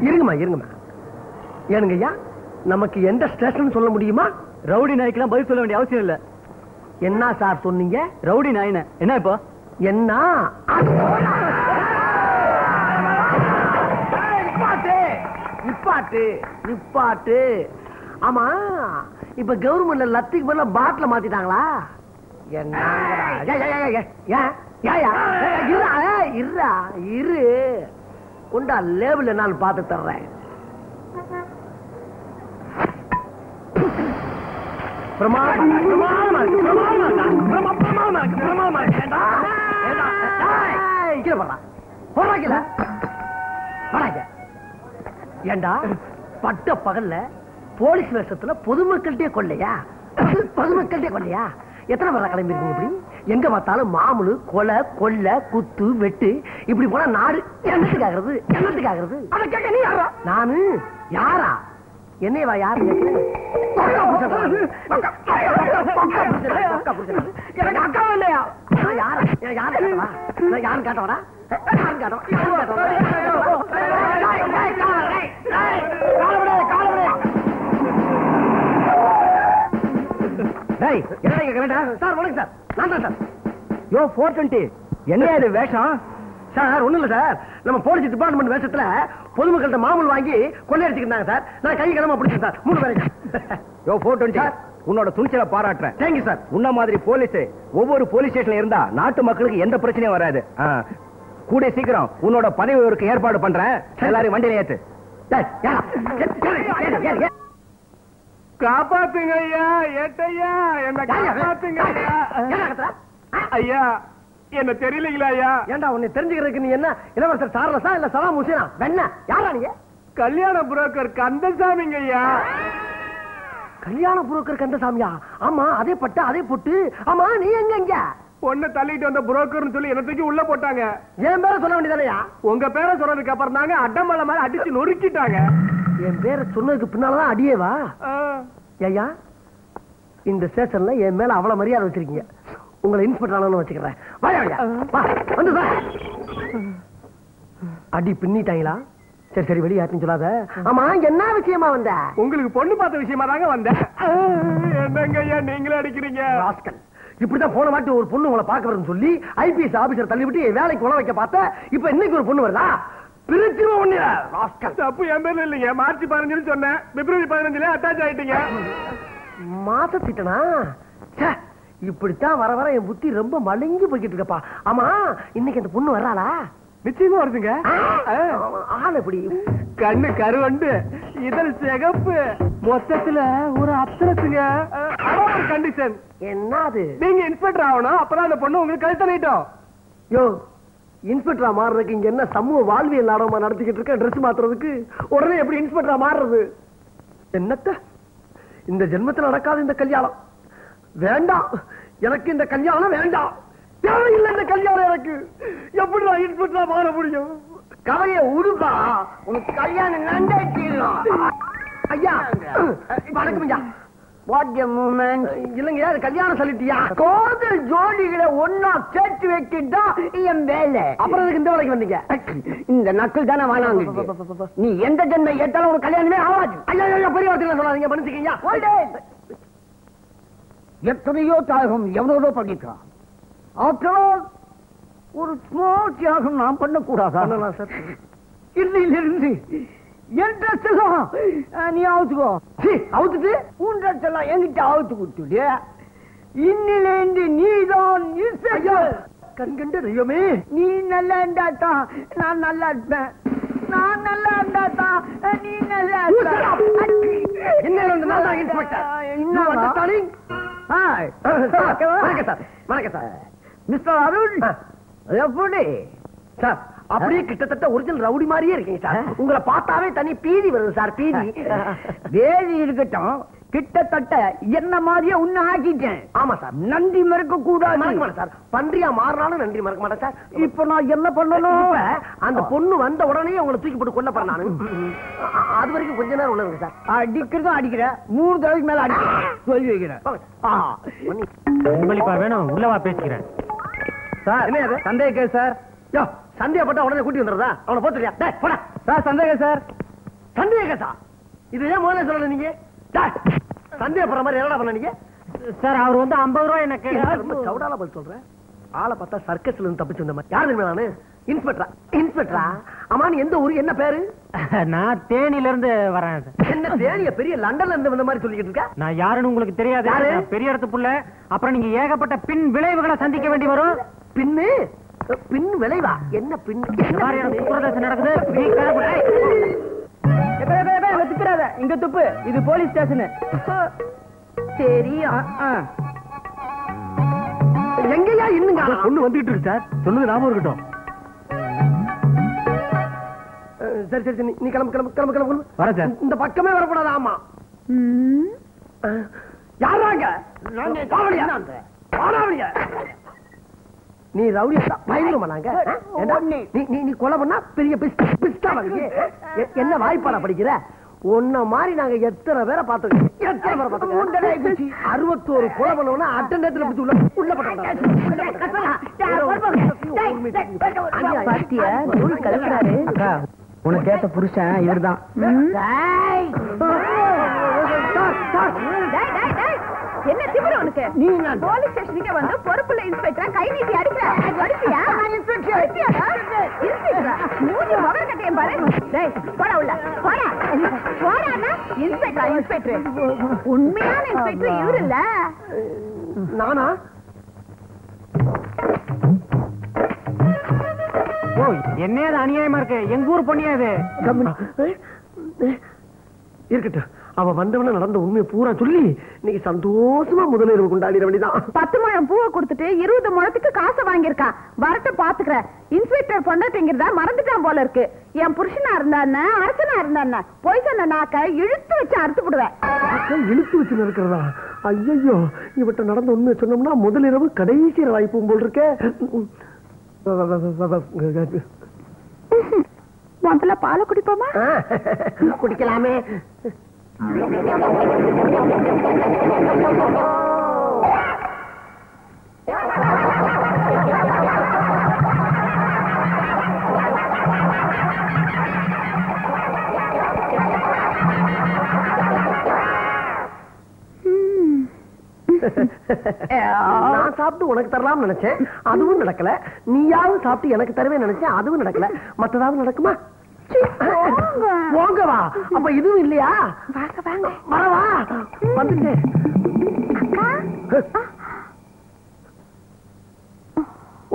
இருங்கம்மா இருங்கம்மா. ஏனுங்க ஐயா, நமக்கு எந்த ஸ்டேஷன் சொல்ல முடியுமா? ரவுடி நாய்க்கெல்லாம் பதில் சொல்ல வேண்டிய அவசியம் இல்ல. என்ன சார் சொன்னீங்க? ரவுடி நாயின என்ன இப்போ? என்ன நிப்பாட்டு நிப்பாட்டு. ஆமா, இப்ப கவர்மெண்ட்ல லத்திக்கு பதிலா பாட்டில மாத்திட்டாங்களா? என்ன இரு உண்டா லேபிள் நான் பார்த்து தர்றேன். ஏண்டா பட்ட பகல்ல போலீஸ் வேஷத்துல பொதுமக்கள்கிட்டே கொள்ளையா? பொதுமக்கள்கிட்டே கொள்ளையா? எத்தனை பேர கிளம்பிருக்கீங்க? இப்படி எங்க பார்த்தாலும் மாமூலு, கொலை, கொள்ளை, குத்து, வெட்டு, இப்படி போனா நாடு என்னத்துக்காகிறது? என்னத்துக்காகிறது? அதை கேட்க நீ யாரா? நானு யாரா? என்னையவா யாரு கேட்கிறேன்? எனக்கு அக்கா இல்லையா? யாரு கேட்டவா? நான் யாரும் கேட்டவரா? யாரும் கேட்டவா? சார் வணக்கம் சார். நான் தான் சார். யோ 420 என்ன இது வேஷம்? சார் ஒண்ணும் இல்ல சார், நம்ம போலீஸ் டிபார்ட்மெண்ட் வேஷத்துல பொதுமக்கள்கிட்ட மாமூல் வாங்கி கொள்ளையடிச்சுக்கிட்டாங்க சார். நான் கை கிளம்ப பிடிச்சேன் சார். 3 பேருக்கு. யோ 420 உன்னோட துணிச்சலை பாராட்டுறேன். Thank you sir. உன்ன மாதிரி போலீஸ் ஒவ்வொரு போலீஸ் ஸ்டேஷன்ல இருந்தா நாட்டு மக்களுக்கு எந்த பிரச்சனையும் வராது. கூட சீக்கிரம் உன்னோட பதவி உயர்வுக்கு ஏற்பாடு பண்றேன். எல்லாரும் வண்டியில ஏத்து. காப்பாத்துங்க ஐயா, ஏட்டையா என்ன காப்பாத்துங்க ஐயா. என்ன தெரியலீங்களா ஐயா? ஏண்டா உன்னை தெரிஞ்சுக்கிறதுக்கு நீ என்ன இளவரசர் சார்லஸா இல்ல சலாம் ஹுசேனா? வெண்ண யாரா நீங்க? கல்யாண புரோக்கர் கந்தசாமிங்க ஐயா. கல்யாண புரோக்கர் கந்தசாமியா? ஆமா, அதே பட்டு அதே பொட்டு. ஆமா, நீ எங்க எங்க பொண்ணை தள்ளிட்டு வந்த புரோக்கர்னு சொல்லி என்ன தூக்கி உள்ள போட்டாங்க. என் பேரை சொல்ல வேண்டியதானயா? உங்க பேரை சொன்னதுக்கு அப்புறம் தாங்க அட்டமலை மாதிரி அடிச்சு நொறுக்கிட்டாங்க. என் பேரை சொன்னதுக்கு பின்னாலதான் அடியேவா? ஐயா, இந்த ஸ்டேஷன்ல என் மேல அவ்வளவு மரியாதை வச்சிருக்கீங்க. உங்களை இன்ஸ்பெக்டர் வச்சுக்கிறேன். வந்து அடி பின்னிட்டாங்களா? சரி சரி, வெளியே யாருன்னு சொல்லாத. ஆமா, என்ன விஷயமா வந்த? உங்களுக்கு பொண்ணு பார்த்த விஷயமா தாங்க வந்தேன். என்னங்க ஐயா நீங்களே அடிக்கிறீங்க? இப்படிதான் போன வாட்டி ஒரு பொண்ணு உங்களை பார்க்க வரும்னு சொல்லி ஐபிஎஸ் ஆபீசர் தள்ளி விட்டு வேலைக்கு உணவு வைக்க பார்த்த. இப்ப இன்னைக்கு ஒரு பொண்ணு வருதா? தப்பு என் பேர்ல இல்லைங்க. மார்ச் 15 சொன்னேன், பிப்ரவரி 15 அட்டாச் ஆயிட்டீங்க. மாசத்திட்டனா? இப்படித்தான் வர வர என் புத்தி ரொம்ப மழுங்கி போய்கிட்டு இருக்கப்பா. ஆமா, இன்னைக்கு அந்த பொண்ணு வர்றாளா? நிச்சயமா வருதுங்க. ஆள் எப்படி? கண்ணு கருவண்டு, இதழ் சிகப்பு, மொத்தத்துல ஒரு அப்சரசுங்க. ஒரு கண்டிஷன். என்னது? நீங்க இன்ஸ்பெக்டர் ஆகணும், அப்பதான் அந்த பொண்ணு உங்களுக்கு கழுத்து நீட்டும். யோ, இன்ஸ்பெக்டரா மாறுறதுக்கு இங்க என்ன சமூக வாழ்வியல் நாடகமா நடத்திக்கிட்டு இருக்க? ட்ரெஸ் மாத்துறதுக்கு உடனே எப்படி இன்ஸ்பெக்டரா மாறுறது? என்னத்த இந்த ஜென்மத்தில் நடக்காது இந்த கல்யாணம். வேண்டாம், எனக்கு இந்த கல்யாணம் வேண்டாம். தேவையில்லை இந்த கல்யாணம் எனக்கு. எப்படி நான் இன்ஸ்பெக்டரா மாற முடியும்? கதையை உருப்பா, உனக்கு கல்யாணம் நண்டாச்சிடலாம். ஐயா வணக்கம் ஐயா. What a moment. இல்லைங்க, அது கல்யாணம் சொல்லிட்டியா? கோவில் ஜோடிகளை ஒன்னா சேர்த்து வைக்கிட்டா என் வேலை. அப்புறம் அதுக்கு இந்த வேலைக்கு வந்தீங்க? இந்த நக்கல் தானே வாழாங்க. நீ எந்த ஜென்மை ஏத்தாலும் ஒரு கல்யாணமே ஆகாது. ஐயா பெரிய வார்த்தை சொல்லாதீங்க, மன்னிச்சுக்கீங்க. எத்தனையோ தியாகம் எவ்வளோ பண்ணிருக்கான். ஆஃப்டர் ஒரு ஸ்மால் தியாகம் நான் பண்ணக்கூடாதா? சார், இன்னிலிருந்து என் ட்ரெஸ் எல்லாம் நீ அவுத்துக்கோ. அவுத்துட்டு உன் ட்ரெஸ் எல்லாம் என்கிட்ட அவுத்து கொடுத்துடு. இன்னிலிருந்து நீதான் கண்கண்ட தெய்வமே. நீ நல்லா இருந்தாதான் நான் நல்லா இருப்பேன். நான் நல்லா இருந்தாதான் நீ நல்லா மிஸ்டர் அருண் எப்படி சார்? அப்படியே கிட்டத்தட்ட ஒரிஜினல் ரவுடி மாதிரியே இருக்கீங்க சார். உங்களை பார்த்தாவே தனி பீதி வருது சார். பீதி வேதி இருக்கட்டும், கிட்டத்தட்ட என்ன மாதிரியே உன்ன ஆக்கிட்டேன். ஆமா சார், நன்றி மறக்க கூடாது சார். பன்றியா மாறினாலும் நன்றி மறக்க மாட்டேன் சார். இப்ப நான் என்ன பண்ணணும்? அந்த பொண்ணு வந்த உடனே உங்களை தூக்கி போட்டு கொல்ல போறேன் நானு. அது வரைக்கும் கொஞ்ச நேரம் உள்ளதுங்க சார். அடிக்கிறதும் அடிக்கிறேன், 3 தடவைக்கு மேல அடிக்கிறேன் சொல்லி வைக்கிறேன். உங்களிப்பா வேணும், உள்ளவா பேசிக்கிறேன் சார். என்ன அது? சந்தேக சார். யோ, சந்தேகப்பட்டா உடனே கூட்டி வந்துடுறதா? அவனை போத்துறியா? போடா சார். சந்தேகம் சார். சந்தேகதா இது ஏன் முதல்ல சொல்லல நீங்க சந்தேகப்படுற மாதிரி என்னடா பண்ண நீங்க சார் அவர் வந்து 50 ரூபாய் என்ன ரொம்ப சவுடால பதில் சொல்றேன் ஆளை பார்த்தா சர்க்கஸ்ல இருந்து தப்பிச்சு வந்த மாதிரி யாரு தெரியுமா நானு இன்ஸ்பெக்டரா அம்மா நீ எந்த ஊரு என்ன பேரு நான் தேனில இருந்து வரேன் என்ன தேனிய பெரிய லண்டன்ல இருந்து வந்த மாதிரி சொல்லிக்கிட்டு இருக்க நான் யாருன்னு உங்களுக்கு தெரியாது பெரிய இடத்து புள்ள அப்புறம் நீங்க ஏகப்பட்ட பின் விளைவுகளை சந்திக்க வேண்டி வரும் பின் விளைவா என்ன பின் நடக்குது துப்புறாத இங்க துப்பு இது போலீஸ் ஸ்டேஷன் தெரியும் எங்கயா இன்னுங்க ஒண்ணு வந்துட்டு இருக்கு சார் சொன்னது ஞாபகம் இருக்கட்டும் சரி சரி நீ கிளம்பு வர சார் இந்த பக்கமே வரக்கூடாது ஆமா யாராங்க நீ ரவுடியா பயங்கரமா நாங்க நீ கொலை பண்ணா பெரிய பிஸ்டா வாங்கி என்ன வாய்ப்பாடா படிக்கிற உன்ன மாதிரி நாங்க எத்தனை பேரை பார்த்தோம் 61 கொலை பண்ணோம்னா அட்டண்டத்துல உள்ள உனக்கு ஏத்த புருஷன் இவர்தான் என்ன திமிரு உனக்கு போலீஸ் ஸ்டேஷனுக்கு வந்து பொறுப்புள்ள இன்ஸ்பெக்டர் கை நீட்டி அடிக்கிறியா மூஞ்சி முகம் கட்டையும் பாரு போடா உள்ள போடானா இன்ஸ்பெக்டர் உண்மையான இன்ஸ்பெக்டர் இவரு இல்ல நானா ஓ என்னது அநியாயமா இருக்கு எங்க ஊர் பொண்ணியாது இருக்கட்டும் அவ வந்தவன நடந்த உண்மையை பூரா சொல்லி இன்னைக்கு சந்தோஷமா முதலிரவு கொண்டாடிட வேண்டியதான் 10 முழம் பூவை கொடுத்துட்டு 20 முழத்துக்கு காசை வாங்கியிருக்கான் வரட்ட பாத்துக்கிற இன்ஸ்பெக்டர் பொண்டாட்டிங்கிறதா மறந்துட்டான் போல இருக்கு என் புருஷனா இருந்தா அரசனா இருந்தா போய் சொன்ன நாக்க இழுத்து வச்சு அறுத்து விடுவேன் இழுத்து வச்சு இருக்கிறதா ஐயோ இவட்ட நடந்த உண்மையை சொன்னோம்னா முதலிரவு கடைசி வாய்ப்பு போல் இருக்க முதல்ல பாலை குடிப்போமா குடிக்கலாமே நான் சாப்பிட்டு உனக்கு தரலாம் நினைச்சேன் அதுவும் நடக்கல நீயாவது சாப்பிட்டு எனக்கு தரவே நினைச்சேன் அதுவும் நடக்கல மத்ததாவது நடக்குமா போங்க வா அப்ப இதுவும் இல்லையா வரவா வந்துட்டே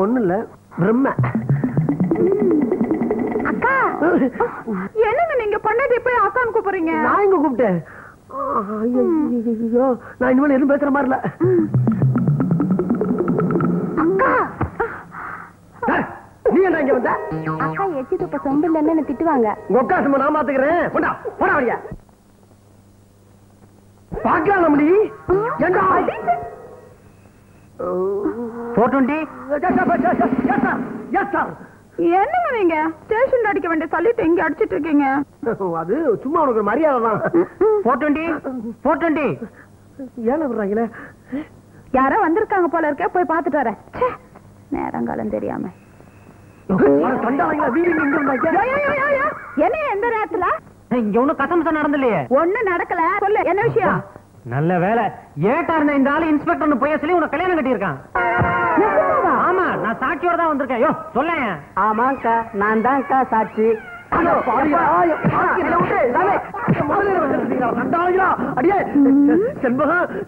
ஒண்ணு இல்ல பிரம்ம அக்கா என்னங்க நீங்க பண்ணது போய் அக்கான்னு கூப்பிடுறீங்க நான் எங்க கூப்பிட்டேன் ஐயோ நான் இனிமேல் எதுவும் பேசுற மாதிரி இல்ல அக்கா நீ என்ன இங்க வந்த அக்கா எச்சி துப்ப சொம்பு இல்லன்னு திட்டுவாங்க உக்கா சும்மா நான் பாத்துக்கிறேன் போடா போடா வழியா பாக்கலாம் நம்மளி ஏண்டா 420 எஸ் சார் என்னங்க நீங்க ஸ்டேஷன்ல அடிக்க வேண்டிய சொல்லிட்டு இங்க அடிச்சிட்டு இருக்கீங்க அது சும்மா உனக்கு ஒரு மரியாதை தான் 420 ஏன் விடுறாங்களே யாரோ வந்திருக்காங்க போல இருக்க போய் பாத்துட்டு வரேன் நேரங்காலம் தெரியாம என்ன எந்த நேரத்துல இங்க ஒண்ணும் கசமசம் நடந்தலையே ஒண்ணு நடக்கல சொல்லு என்ன விஷயம் நல்ல வேலை ஏட்டா இருந்த இந்த ஆளு இன்ஸ்பெக்டர் போய் சொல்லி உனக்கு கல்யாணம் கட்டியிருக்கான் ஆமா நான் சாட்சியோட தான் வந்திருக்கேன் யோ சொல்ல ஆமாக்கா நான் தான்க்கா சாட்சி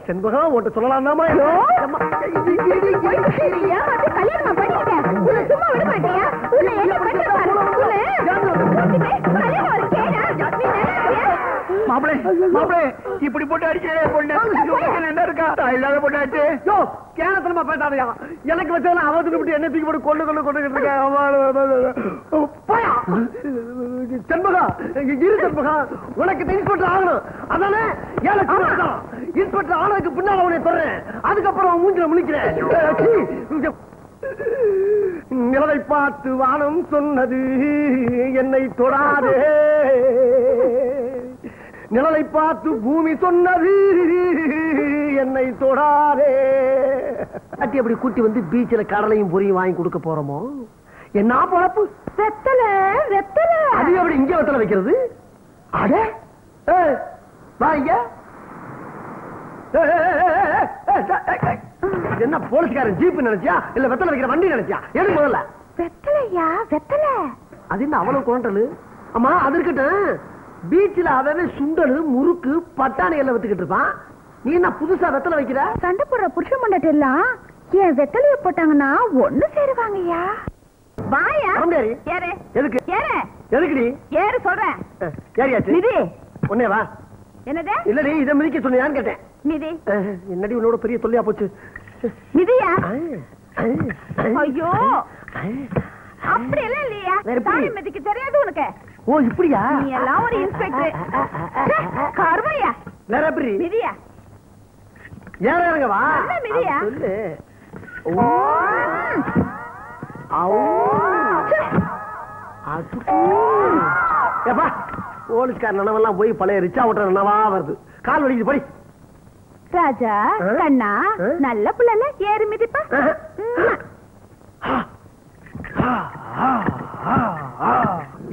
செண்பகம் உன்ட்ட சொல்லலாம் கல்யாணம் பண்ணிட்டேன் சும்மா விட மாட்டியா மாப்பிளே இப்படி போட்டு அடிக்கிறேன் பொண்ணு என்ன இருக்கா இல்லாத பொண்ணாச்சு கேனத்தனமா பேசாதையா எனக்கு வச்சதெல்லாம் அவத்துக்கு விட்டு என்ன தூக்கி போட்டு கொண்டு செண்பகா இரு செண்பகா உனக்கு இன்ஸ்பெக்டர் ஆகணும் அதானே இன்ஸ்பெக்டர் ஆனதுக்கு பின்னால உன்னை சொல்றேன் அதுக்கப்புறம் மூஞ்சில முழிக்கிறேன் நிலவை பார்த்து வானம் சொன்னது என்னை தொடாதே நிழலை பார்த்து பூமி சொன்னது என்னை தொடாதே அட்டி அப்படி கூட்டி வந்து பீச்சில் கடலையும் பொரியும் வாங்கி கொடுக்க போறோமோ என்ன பொழப்பு வெத்தல வெத்தல அது அப்படி இங்க வெத்தலை வைக்கிறது அடே வாங்க. என்ன போலீஸ்காரன் ஜீப் நினைச்சியா இல்ல வெத்தலை வைக்கிற வண்டி நினைச்சியா? எது முதல்ல வெத்தலையா? வெத்தலை அது என்ன அவ்வளவு குரண்டலு? அம்மா அது இருக்கட்டும், பீச்சில் அவன் சுண்டலு முறுக்கு பட்டாணி எல்லாம் வித்துக்கிட்டு இருப்பான். நீ என்ன புதுசா வெத்தலை வைக்கிற? சண்டை போடுற புருஷ மண்டட்டு எல்லாம் என் வெத்தலைய போட்டாங்கன்னா ஒண்ணு சேருவாங்கய்யா. வாயா வரமுடியாது. ஏறு. எதுக்கு? ஏறு. எதுக்குடி? ஏறு சொல்றேன். ஏறியாச்சு. நிதி. உன்னே வா. என்னது? இல்லடி இதை மிதிக்க சொன்னியான்னு கேட்டேன். நிதி. என்னடி உன்னோட பெரிய தொல்லையா போச்சு. நிதியா? ஐயோ அப்படி எல்லாம் இல்லையா? தாலி மிதிக்க தெரியாது உனக்கு? ஓ இப்படியா? நீ எல்லாம் ஒரு இன்ஸ்பெக்டர் கர்மையா. வேற எப்படி? மிதியா? ஏற இறங்க வா. என்ன மிதியா? சொல்லு. ஓ ஆவ் அதுக்கு ஏப்பா போலீஸ்கார நனவெல்லாம் போய் பழைய ரிச்சா ஓட்டுற நனவா வருது. கால் வலிக்குது போய். ராஜா கண்ணா நல்ல புள்ளல ஏறு மிதிப்பா.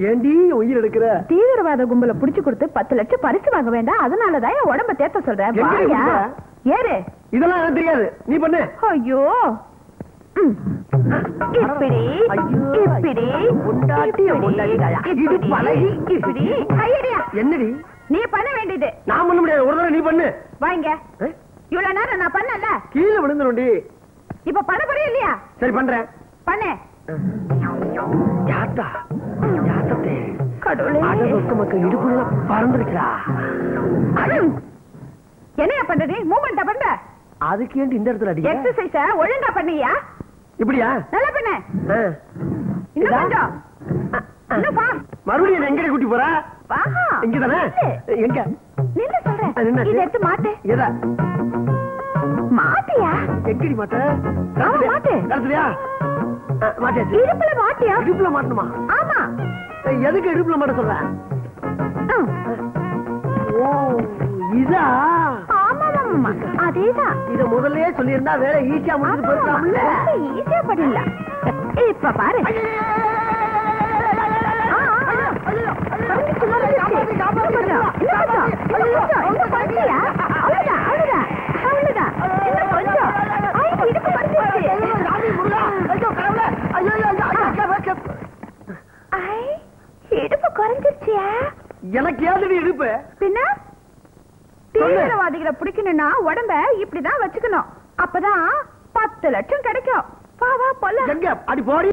ஏண்டி உயிர் எடுக்கிற? தீவிரவாத கும்பல புடிச்சு கொடுத்து 10 லட்சம் பரிசு வாங்க வேண்டாம், அதனாலதான் என் உடம்ப தேத்த சொல்றேன். வாயா ஏறு. இதெல்லாம் எனக்கு தெரியாது, நீ பண்ணு. ஐயோ இப்படி இப்படி இப்படி கையடியா. என்னடி நீ பண்ண வேண்டியது? நான் பண்ண முடியாது, ஒரு தடவை நீ பண்ணு. வாங்க. இவ்வளவு நேரம் நான் பண்ணல, கீழே விழுந்துருண்டி. இப்ப பண்ண போறியா இல்லையா? சரி பண்றேன். பண்ணு. யாத்தா யாத்தே கடவுளே, அடவொக்க மக்கள் இடுப்புல பறந்துருக்கா. என்னையா பண்றது? மூவ்மெண்ட் பண்ற. அதுக்கு ஏன் இந்த இடத்துல அடிக்க? எக்ஸர்சைஸ ஒழுங்கா பண்ணியா? இப்படியா? நல்லா பண்ணு. இன்னும் கொஞ்சம். இன்னும் வா. மறுபடியும் எங்க கூட்டி போற? வா. இங்க தானே? எங்க? நில்லு சொல்றேன். என்ன? இத எடுத்து மாட்டு. எதா? மாட்டியா? எங்கடி மாட்ட? ஆமா மாட்டு. கரெக்ட்யா? மாட்டியாச்சு. இடுப்புல மாட்டியா? இடுப்புல மாட்டணுமா? ஆமா. எதுக்கு இடுப்புல மாட்ட சொல்ற? ஓ இதா? ஆமா அதேதான். இத முதல்லயே சொல்லியிருந்தா வேலை ஈஸியா முடிஞ்சு போயிடலாம்ல. ஈஸியா பண்ணிடலாம். இப்ப பாரு. இடுப்பு குறைஞ்சிருச்சியா? எனக்கு ஏதடி இடுப்பு? பின்ன தீவிரவாதிகளை பிடிக்கணும்னா உடம்ப இப்படிதான் வச்சுக்கணும், அப்பதான் 10 லட்சம் கிடைக்கும். வா வா போலாம். எங்க அடி போடி.